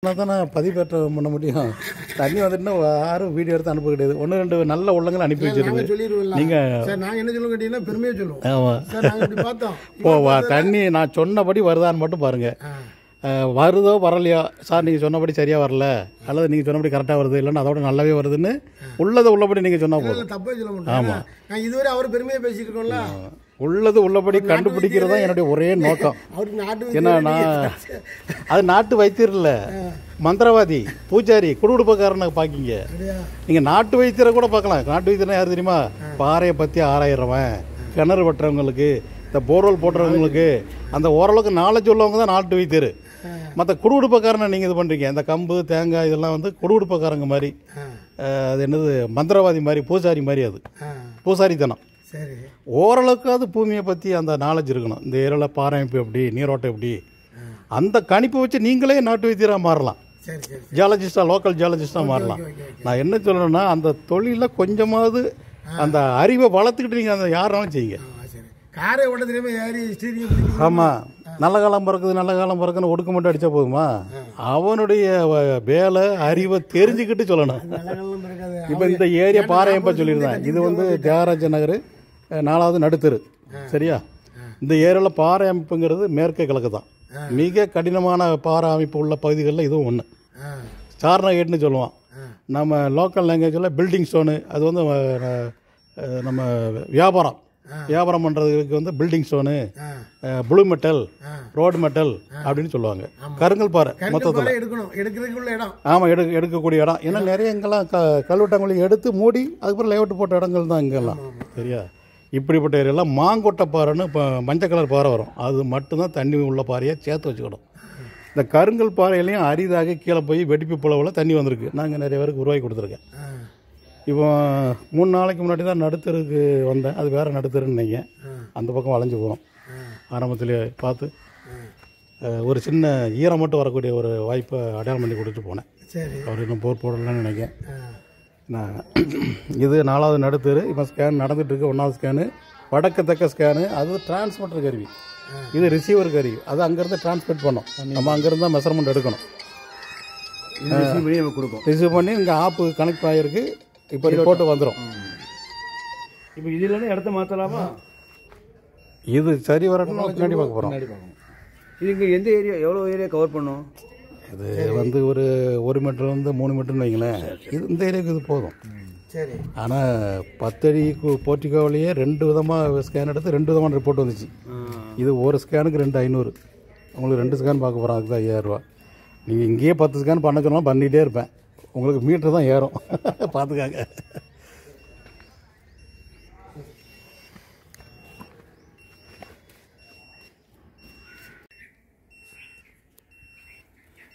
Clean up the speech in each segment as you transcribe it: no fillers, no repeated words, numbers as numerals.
தான் நான் பதிவேற்றம் பண்ண முடியும். தண்ணி வந்துட்டுனா யாரும் வீடியோ எடுத்து அனுப்ப கிடையாது. ஒன்று ரெண்டு நல்ல உள்ளங்களை அனுப்பி வச்சிருக்கு. நீங்கள் நாங்கள் என்ன சொல்லுவோம் கேட்டீங்கன்னா பெருமையாக சொல்லுவோம். ஆமாம் பார்த்தோம் இப்போ தண்ணி நான் சொன்னபடி வருதான்னு மட்டும் பாருங்கள். வருதோ வரலையோ சார் நீங்கள் சொன்னபடி சரியாக வரல அல்லது நீங்கள் சொன்னபடி கரெக்டாக வருது இல்லைன்னா அதோட நல்லாவே வருதுன்னு உள்ளதை உள்ளபடி நீங்கள் சொன்னால் போதும். தப்பாக சொல்ல முடியும். ஆமாம், நான் இதுவரை அவர் பெருமையாக பேசிட்டு இருக்கோம்ல. உள்ளது உள்ளபடி கண்டுபிடிக்கிறது தான் என்னுடைய ஒரே நோக்கம். ஏன்னா நான் அது நாட்டு வைத்தியர் இல்லை, மந்திரவாதி, பூஜாரி, குடுகுடுப்பக்காரனை பார்க்கிங்க. நீங்கள் நாட்டு வைத்தியரை கூட பார்க்கலாம். நாட்டு வைத்தியர்னா யார் தெரியுமா? பாறையை பற்றி ஆராயிறவன், கிணறு வெட்டுறவங்களுக்கு, இந்த போர்வெல் போட்டுறவங்களுக்கு, அந்த ஓரளவுக்கு நாலேஜ் உள்ளவங்க தான் நாட்டு வைத்தியர். மற்ற குடுகுடுப்பக்காரனை நீங்கள் இது பண்ணுறீங்க. இந்த கம்பு தேங்காய் இதெல்லாம் வந்து குடுகுடுப்பக்காரங்க மாதிரி, அது என்னது மந்திரவாதி மாதிரி, பூசாரி மாதிரி. அது பூசாரித்தனம். சரி, ஓரளவுக்காவது பூமியை பற்றி அந்த நாலேஜ் இருக்கணும். இந்த ஏரியாவில் பாறை அமைப்பு எப்படி, நீரோட்டம் எப்படி, அந்த கணிப்பை வச்சு நீங்களே நாட்டு வைத்தியராக மாறலாம். ஜியாலஜிஸ்டாக, லோக்கல் ஜியாலஜிஸ்டாக மாறலாம். நான் என்ன சொல்லணும்னா அந்த தொழிலில் கொஞ்சமாவது அந்த அறிவை வளர்த்துக்கிட்டு நீங்கள் அந்த யாருனாலும் செய்யுங்க. ஆமாம், நல்ல காலம் பிறக்குது நல்ல காலம் பிறக்குன்னு ஒடுக்க மட்டும் அடித்தா போதுமா? அவனுடைய வேலை அறிவை தெரிஞ்சுக்கிட்டு சொல்லணும். இப்போ இந்த ஏரியா பாறையம்பா சொல்லியிருந்தேன். இது வந்து தியாகராஜ நகர் 4வது நடுத்தெரு. சரியா? இந்த ஏரியாவில் பாறை அமைப்புங்கிறது மேற்கே கிழக்கு தான். மிக கடினமான பாறை அமைப்பு உள்ள பகுதிகளில் இதுவும் ஒன்று. சார்னகேட்னு சொல்லுவான். நம்ம லோக்கல் லாங்குவேஜில் பில்டிங் ஸ்டோனு. அது வந்து நம்ம வியாபாரம் பண்ணுறதுக்கு வந்து building stone, blue metal, road metal அப்படின்னு சொல்லுவாங்க. கருங்கல் பாறை மொத்தத்தில் ஆமாம், எடுக்கக்கூடிய இடம். ஏன்னா நிறைய இங்கெல்லாம் கல்வெட்டாங்குழி எடுத்து மூடி அதுக்கப்புறம் லேஅவுட் போட்ட இடங்கள் தான் இங்கெல்லாம். சரியா? இப்படிப்பட்ட ஏரியாலாம் மாங்கொட்டை பாறைன்னு இப்போ மஞ்சள் கலர் பாறை வரும். அது மட்டும்தான் தண்ணி உள்ள பாறையாக சேர்த்து வச்சுக்கணும். இந்த கருங்கல் பாறையிலையும் அரிதாக கீழே போய் வெடிப்பு புலவில் தண்ணி வந்திருக்கு. நாங்கள் நிறைய பேருக்கு உருவாக்கி கொடுத்துருக்கேன். இப்போ 3 நாளைக்கு முன்னாடி தான் நடுத்தருக்கு வந்தேன். அது வேறு நடுத்தருன்னு நினைங்க. அந்த பக்கம் வளைஞ்சு போகிறோம். ஆரம்பத்திலே பார்த்து ஒரு சின்ன ஈரம் மட்டும் வரக்கூடிய ஒரு வாய்ப்பை அடையாளம் பண்ணி கொடுத்துட்டு போனேன். அவர் இன்னும் போர் போடலன்னு நினைக்கிறேன். நான் இது 4வது நடுத்தரு. இப்போ ஸ்கேன் நடந்துகிட்ருக்கு. 1வது ஸ்கேனு, வடக்கு தெற்க ஸ்கேனு. அது டிரான்ஸ்மிட்டர் கருவி, இது ரிசீவர் கருவி. அது அங்கேருந்து டிரான்ஸ்மிட் பண்ணோம். நம்ம அங்கேருந்து தான் மெஷர்மெண்ட் எடுக்கணும். ரிசீவ் பண்ணி இங்கே ஆப்பு கனெக்ட் ஆகிருக்கு. இப்போ ரிப்போர்ட்டு வந்துடும். இப்போ இதில் இடத்த மாற்றலாமா? இது சரி வரணும் முன்னாடி பார்க்க போகிறோம். இது இங்கே எந்த ஏரியா, எவ்வளோ ஏரியா கவர் பண்ணும்? இது வந்து ஒரு 1 மீட்டர்லேருந்து 3 மீட்டர்னு வைங்களேன். இது இந்த ஏரியாவுக்கு இது போதும். சரி, ஆனால் 10 அடி போர்ட்டிகோவிலேயே 2 விதமாக ஸ்கேன் எடுத்து 2 விதமான ரிப்போர்ட் வந்துச்சு. இது ஒரு ஸ்கேனுக்கு 2,500. உங்களுக்கு 2 ஸ்கேன் பார்க்க போகிறோம். அதுக்கு தான் 5000 ரூபா. நீங்கள் இங்கேயே 10 ஸ்கேன் பண்ண சொன்னாலும் பண்ணிகிட்டே இருப்பேன். உங்களுக்கு மீட்டர் தான் ஏறும். பார்த்துக்காங்க.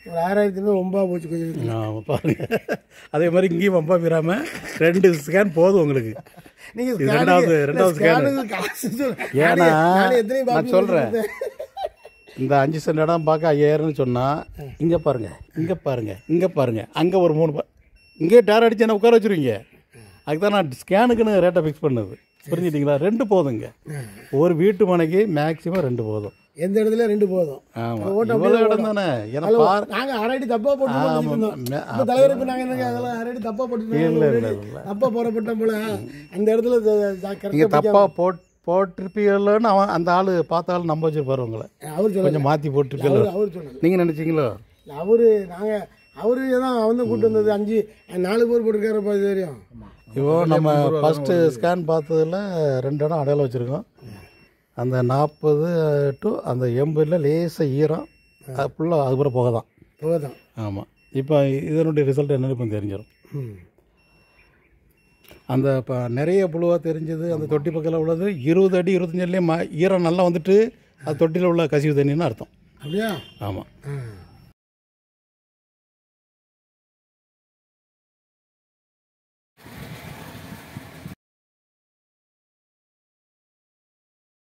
ஒரு 6000 ரொம்ப போச்சு கொஞ்சம். ஆமாம், பாருங்க. அதே மாதிரி இங்கேயும் ரொம்ப விடாமல் 2 ஸ்கேன் போதும் உங்களுக்கு. நீங்கள் ரெண்டாவது ஸ்கேன். ஏன்னா நான் சொல்கிறேன், இந்த 5 சென்ட் இடம் பார்க்க 5000ன்னு சொன்னால் இங்கே பாருங்கள், இங்கே பாருங்கள், இங்கே பாருங்கள், அங்கே ஒரு 3 இங்கே டேர் அடிச்சு என்ன உட்கார வச்சுருவீங்க. அதுக்கு தான் நான் ஸ்கேனுக்குன்னு ரேட்டை ஃபிக்ஸ் பண்ணுது. புரிஞ்சுட்டிங்களா? 2 போதுங்க. ஒரு வீட்டு மனைக்கு மேக்ஸிமம் 2 போதும். எந்த இடத்துல 2 போதும். ஆமாம், இவ்வளோ இடம் தானே. நாங்கள் 6 அடி தப்பாக போட்டு தலைவர். இப்போ நாங்கள் என்ன அதெல்லாம் 6 அடி தப்பாக போட்டு தப்பாக போடப்பட்ட போல அந்த இடத்துல நீங்கள் தப்பாக போட்டிருப்பீங்கன்னு அவன் அந்த ஆள் பார்த்த ஆள் நம்ப வச்சுருப்பாரு உங்களை. அவர் கொஞ்சம் மாற்றி போட்டிருப்பீங்க. அவர் சொன்னார். நீங்கள் நினச்சிங்களோ? அவரு தான் வந்து கூப்பிட்டு வந்தது. 4 பேர் போட்டிருக்காருப்பா இது வரையும். இப்போ நம்ம ஃபஸ்ட்டு ஸ்கேன் பார்த்ததில் 2 இடம் அடையாளம் வச்சுருக்கோம். அந்த 40 டு அந்த 80 லேசாக ஈரம் ஃபுல்லாக அதுக்கப்புறம் போக தான். ஆமாம். இப்போ இதனுடைய ரிசல்ட் என்னன்னு இப்போ தெரிஞ்சிடும். அந்த இப்போ நிறைய புழுவாக தெரிஞ்சது. அந்த தொட்டி பக்கத்தில் உள்ளது 20 அடி 25 அடிலேயே ஈரம் நல்லா வந்துட்டு அது தொட்டியில் உள்ள கசிவு தண்ணின்னு அர்த்தம். அப்படியா? ஆமாம்.